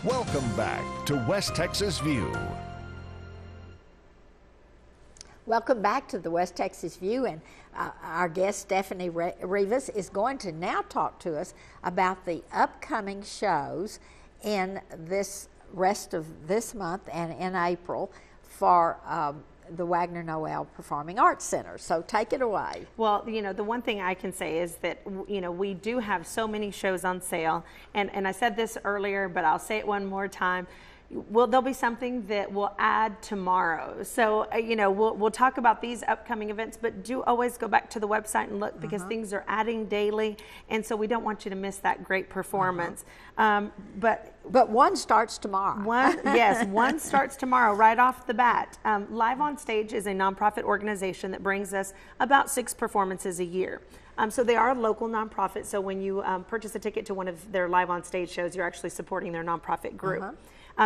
Welcome back to West Texas View. Welcome back to the West Texas View, and our guest Stephanie Rivas is going to now talk to us about the upcoming shows in this rest of this month and in April for the Wagner Noel Performing Arts Center. So take it away. Well, you know, the one thing I can say is that, you know, we do have so many shows on sale. And I said this earlier, but I'll say it one more time. There'll be something that we'll add tomorrow. So, you know, we'll talk about these upcoming events, but do always go back to the website and look, because things are adding daily. And so we don't want you to miss that great performance. But one starts tomorrow. One starts tomorrow right off the bat. Live on Stage is a nonprofit organization that brings us about 6 performances a year. So they are a local nonprofit. So when you purchase a ticket to one of their Live on Stage shows, you're actually supporting their nonprofit group.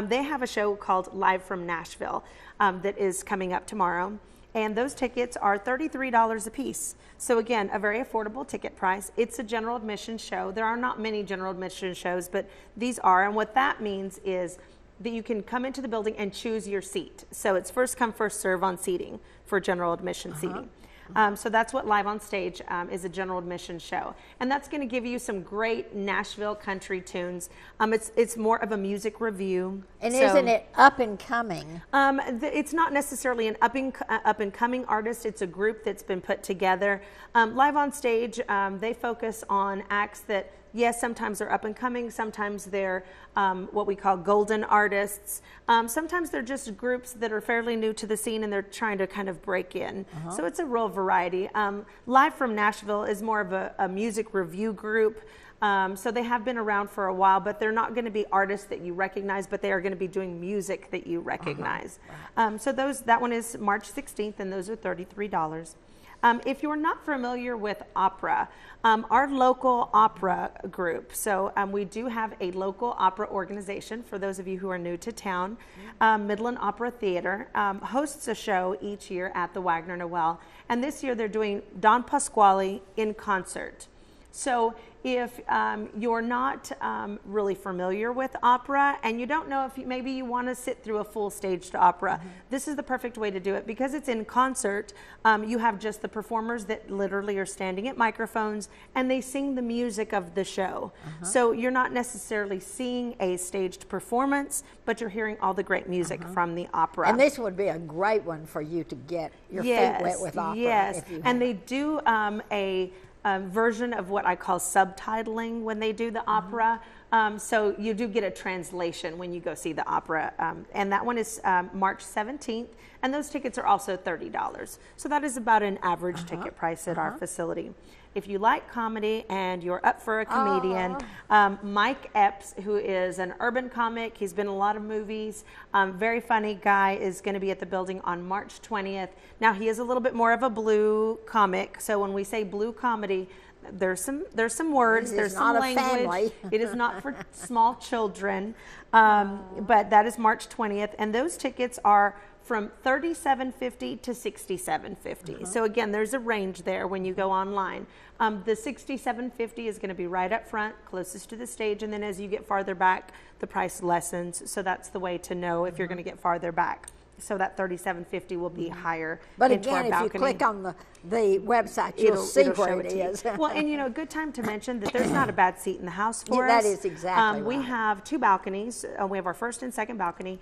They have a show called Live from Nashville that is coming up tomorrow. And those tickets are $33 a piece. So again, a very affordable ticket price. It's a general admission show. There are not many general admission shows, but these are. And what that means is that you can come into the building and choose your seat. So it's first come, first serve on seating for general admission seating. So that's what Live on Stage is, a general admission show. And that's going to give you some great Nashville country tunes. It's more of a music review. And isn't it up and coming? It's not necessarily an up and coming artist. It's a group that's been put together. Live on Stage, they focus on acts that, yes, sometimes they're up and coming, sometimes they're what we call golden artists. Sometimes they're just groups that are fairly new to the scene and they're trying to kind of break in. So it's a real variety. Live from Nashville is more of a music review group. So they have been around for a while, but they're not going to be artists that you recognize, but they are going to be doing music that you recognize. So that one is March 16th, and those are $33. If you're not familiar with opera, our local opera group, so we do have a local opera organization for those of you who are new to town. Midland Opera Theater hosts a show each year at the Wagner Noel, and this year they're doing Don Pasquale in concert. So if you're not really familiar with opera and you don't know if maybe you want to sit through a full staged opera, this is the perfect way to do it, because it's in concert. You have just the performers that literally are standing at microphones and they sing the music of the show. So you're not necessarily seeing a staged performance, but you're hearing all the great music from the opera. And this would be a great one for you to get your feet wet with opera. Yes, if you and they do a version of what I call subtitling when they do the opera. So you do get a translation when you go see the opera. And that one is March 17th. And those tickets are also $30. So that is about an average ticket price at our facility. If you like comedy and you're up for a comedian, Mike Epps, who is an urban comic, he's been in a lot of movies, very funny guy, is going to be at the building on March 20th. Now, he is a little bit more of a blue comic, so when we say blue comedy, there's some words, there's some language. It is not for small children, but that is March 20th, and those tickets are from $37.50 to $67.50. So again, there's a range there when you go online. The $67.50 is going to be right up front, closest to the stage, and then as you get farther back, the price lessens. So that's the way to know if you're going to get farther back. So that $37.50 will be higher. But again, if you click on the website, you'll see where it is. Well, and you know, a good time to mention that there's not a bad seat in the house for us. That is exactly We have 2 balconies. We have our first and second balcony,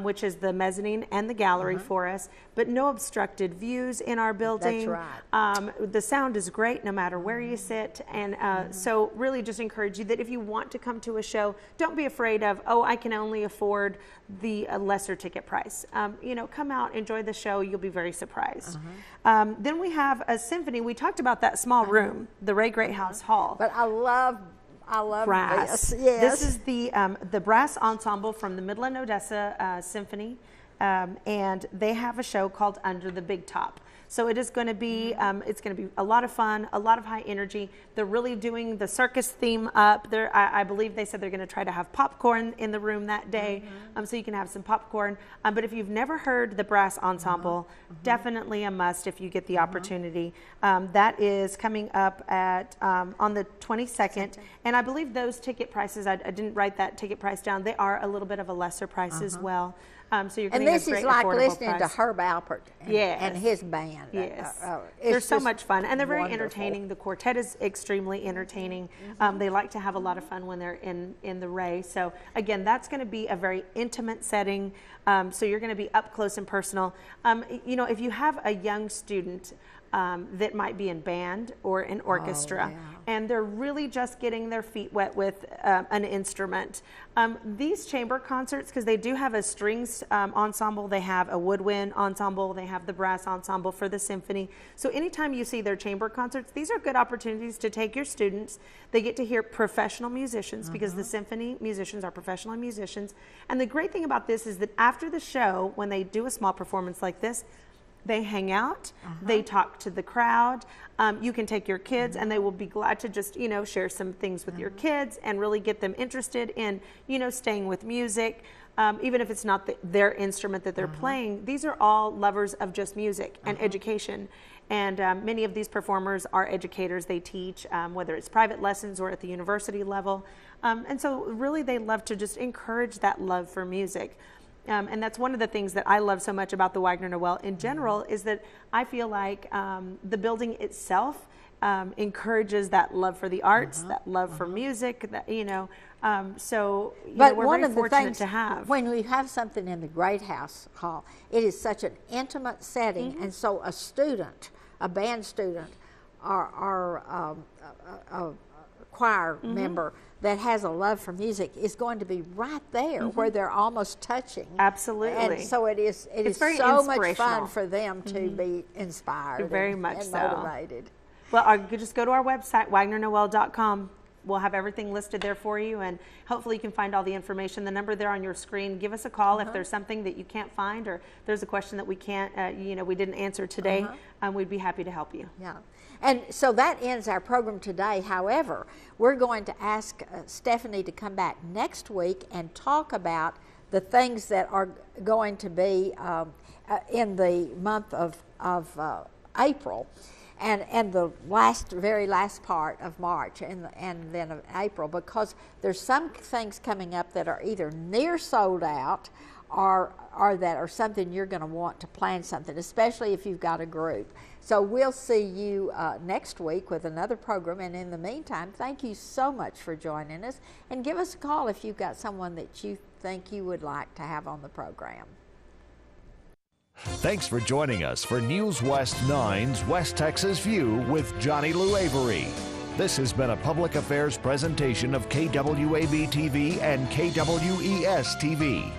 which is the mezzanine and the gallery for us, but no obstructed views in our building. That's right. The sound is great no matter where you sit. And so really just encourage you that if you want to come to a show, don't be afraid of, oh, I can only afford the lesser ticket price. You know, come out, enjoy the show. You'll be very surprised. Then we have a symphony. We talked about that small room, the Ray Greathouse Hall. But I love brass. this. Yes. This is the brass ensemble from the Midland Odessa Symphony, and they have a show called Under the Big Top. So it is going to be, it's going to be a lot of fun, a lot of high energy. They're really doing the circus theme up. I believe they said they're going to try to have popcorn in the room that day, so you can have some popcorn. But if you've never heard the brass ensemble, definitely a must if you get the opportunity. That is coming up at on the 22nd, and I believe those ticket prices, I didn't write that ticket price down, they are a little bit of a lesser price as well. So you're getting and this a great is like listening price. to Herb Alpert and his band. Yes. It's They're so just much fun, and they're very wonderful. entertaining. The quartet is extremely entertaining. They like to have a lot of fun when they're in the Ray. So again, that's going to be a very intimate setting. So you're going to be up close and personal. You know, if you have a young student that might be in band or in orchestra, and they're really just getting their feet wet with an instrument. These chamber concerts, because they do have a strings ensemble, they have a woodwind ensemble, they have the brass ensemble for the symphony. So anytime you see their chamber concerts, these are good opportunities to take your students. They get to hear professional musicians, because the symphony musicians are professional musicians. And the great thing about this is that after the show, when they do a small performance like this, they hang out, they talk to the crowd. You can take your kids and they will be glad to just, you know, share some things with your kids and really get them interested in, you know, staying with music. Even if it's not their instrument that they're playing, these are all lovers of just music and education. And many of these performers are educators. They teach, whether it's private lessons or at the university level. And so really they love to just encourage that love for music. And that's one of the things that I love so much about the Wagner Noel in general, is that I feel like the building itself encourages that love for the arts, that love for music, that, you know, so but we're one very of the fortunate things, to have. when we have something in the Great House Hall, it is such an intimate setting, and so a student, a band student, or a choir member that has a love for music is going to be right there where they're almost touching. Absolutely. And so it is very so much inspirational. fun for them to be inspired Very and, much and so. motivated. Well, just go to our website, wagnernoel.com. We'll have everything listed there for you, and hopefully you can find all the information. The number there on your screen. Give us a call if there's something that you can't find, or there's a question that we can't, you know, we didn't answer today. We'd be happy to help you. Yeah. And so that ends our program today. However, we're going to ask Stephanie to come back next week and talk about the things that are going to be in the month of April. And the very last part of March and then of April, because there's some things coming up that are either near sold out or that are something you're going to want to plan something, especially if you've got a group. So we'll see you next week with another program, and in the meantime, thank you so much for joining us, and give us a call if you've got someone that you think you would like to have on the program. Thanks for joining us for News West 9's West Texas View with Johnny Lou Avery. This has been a public affairs presentation of KWAB-TV and KWES-TV.